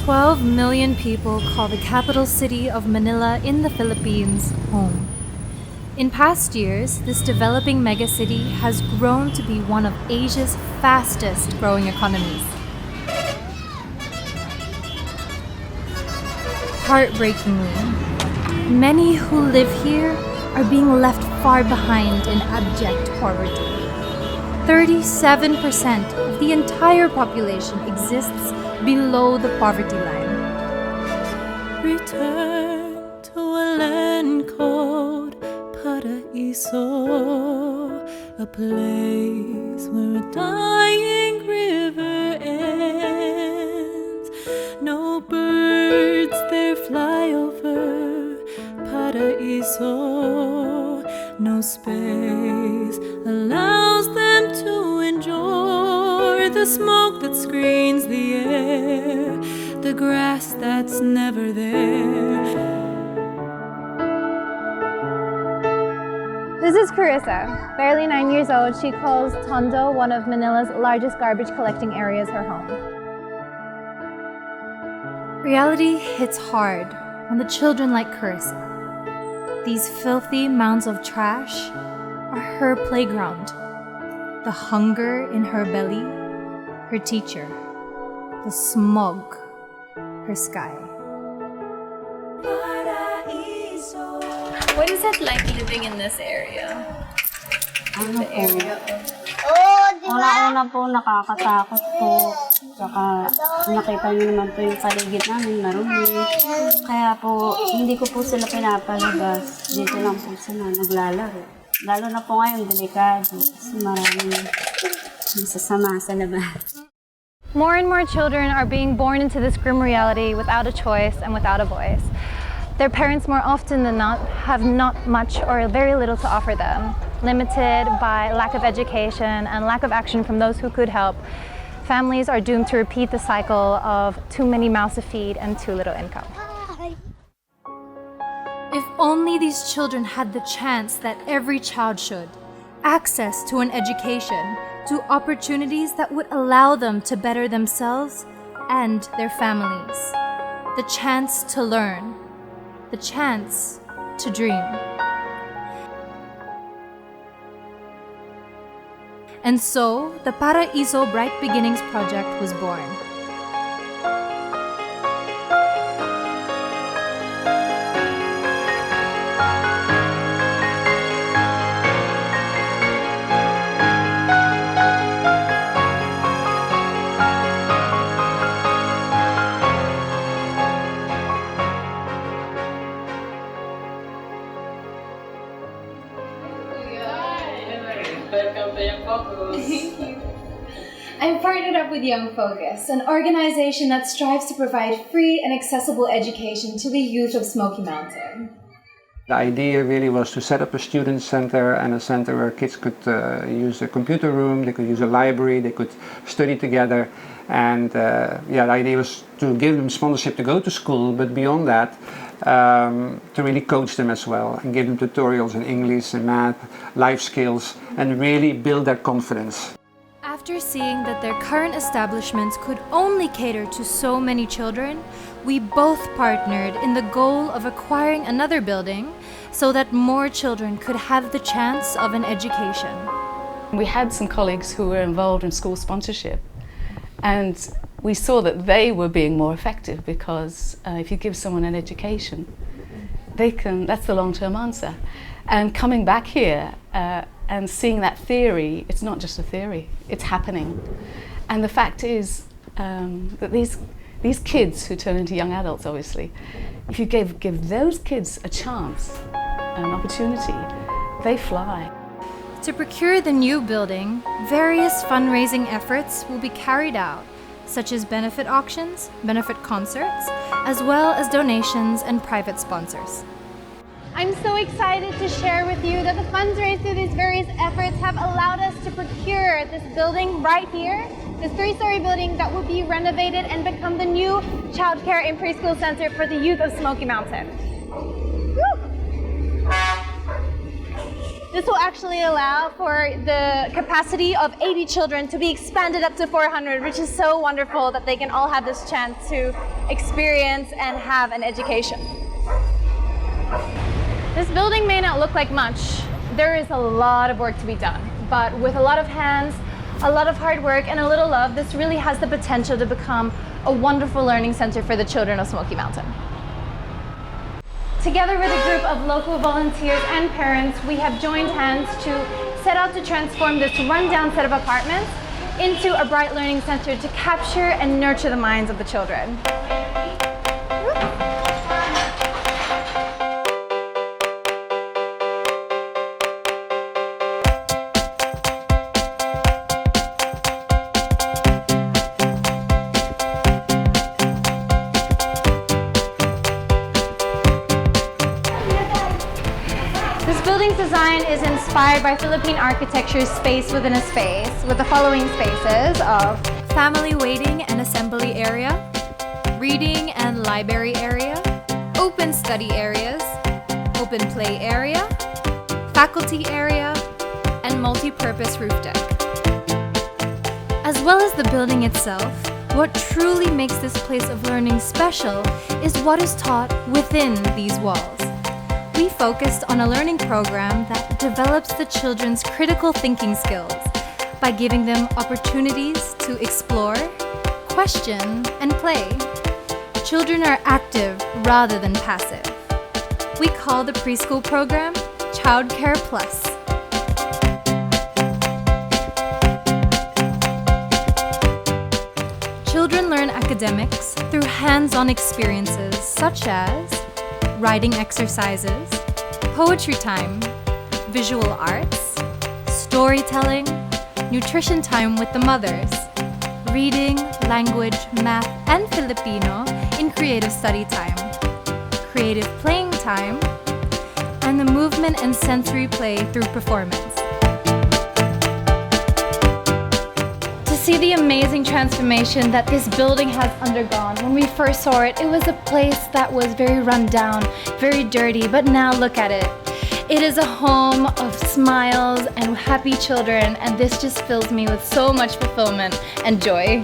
12 million people call the capital city of Manila in the Philippines home. In past years, this developing megacity has grown to be one of Asia's fastest growing economies. Heartbreakingly, many who live here are being left far behind in abject poverty. 37% of the entire population exists below the poverty line. Return to a land called Paraiso, a place where a dying river ends. No birds there fly over Paraiso, no space allows them to enjoy the smoke that screens the air, the grass that's never there. This is Carissa. Barely 9 years old, she calls Tondo, one of Manila's largest garbage collecting areas, her home. Reality hits hard on the children like Carissa. These filthy mounds of trash are her playground. The hunger in her belly, her teacher. The smog, her sky. What is it like living in this area? Ano po? Una-una po, nakakatakot po. Saka nakita niyo naman po yung paligid namin, marumi. Kaya po, hindi ko po sila pinapalabas. Dito lang po sila naglalaro. Lalo na po ngayon, delikado. Kasi maraming masasama sa labas. More and more children are being born into this grim reality without a choice and without a voice. Their parents more often than not have not much or very little to offer them. Limited by lack of education and lack of action from those who could help, families are doomed to repeat the cycle of too many mouths to feed and too little income. If only these children had the chance that every child should. Access to an education, to opportunities that would allow them to better themselves and their families. The chance to learn. The chance to dream. And so, the Paraiso Bright Beginnings project was born. Welcome to Young Focus. Thank you. I'm partnered up with Young Focus, an organization that strives to provide free and accessible education to the youth of Smoky Mountain. The idea really was to set up a student center and a center where kids could use a computer room, they could use a library, they could study together. And the idea was to give them sponsorship to go to school, but beyond that, to really coach them as well and give them tutorials in English and math, life skills, and really build their confidence. After seeing that their current establishments could only cater to so many children, we both partnered in the goal of acquiring another building so that more children could have the chance of an education. We had some colleagues who were involved in school sponsorship, and we saw that they were being more effective because if you give someone an education, that's the long-term answer. And coming back here and seeing that theory, it's not just a theory, it's happening. And the fact is that these kids who turn into young adults, obviously, if you give those kids a chance, an opportunity, they fly. To procure the new building, various fundraising efforts will be carried out, such as benefit auctions, benefit concerts, as well as donations and private sponsors. I'm so excited to share with you that the funds raised through these various efforts have allowed us to procure this building right here, this 3-story building that will be renovated and become the new child care and preschool center for the youth of Smoky Mountain. Woo! This will actually allow for the capacity of 80 children to be expanded up to 400, which is so wonderful that they can all have this chance to experience and have an education. This building may not look like much. There is a lot of work to be done, but with a lot of hands, a lot of hard work, and a little love, this really has the potential to become a wonderful learning center for the children of Smoky Mountain. Together with a group of local volunteers and parents, we have joined hands to set out to transform this rundown set of apartments into a bright learning center to capture and nurture the minds of the children. This building's design is inspired by Philippine architecture's space within a space, with the following spaces of Family waiting and assembly area, reading and library area, open study areas, open play area, faculty area, and multi-purpose roof deck. As well as the building itself, what truly makes this place of learning special is what is taught within these walls. We focused on a learning program that develops the children's critical thinking skills by giving them opportunities to explore, question, and play. Children are active rather than passive. We call the preschool program Child Care Plus. Children learn academics through hands-on experiences such as writing exercises, poetry time, visual arts, storytelling, nutrition time with the mothers, reading, language, math, and Filipino in creative study time, creative playing time, and the movement and sensory play through performance. To see the amazing transformation that this building has undergone. When we first saw it, it was a place that was very run down, very dirty, but now look at it. It is a home of smiles and happy children, and this just fills me with so much fulfillment and joy.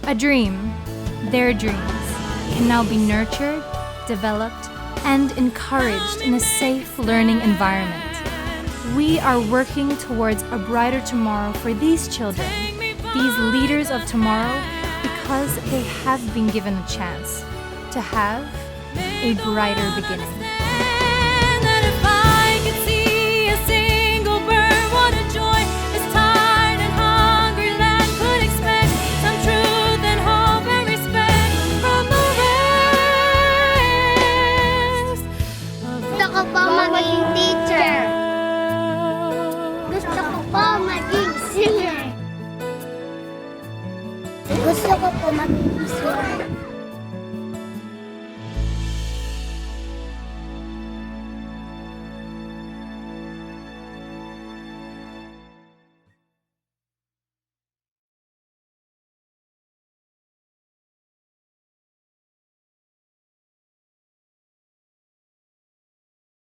A dream, their dreams, can now be nurtured, developed, and encouraged in a safe learning environment. We are working towards a brighter tomorrow for these children, these leaders of tomorrow, because they have been given a chance to have a brighter beginning. That if I could see a single bird, what a joy this tired and hungry land could expect. Some truth and hope and respect from the rest. Gusto ko po maging teacher. Gusto ko po maging singer. Gusto ko po maging singer.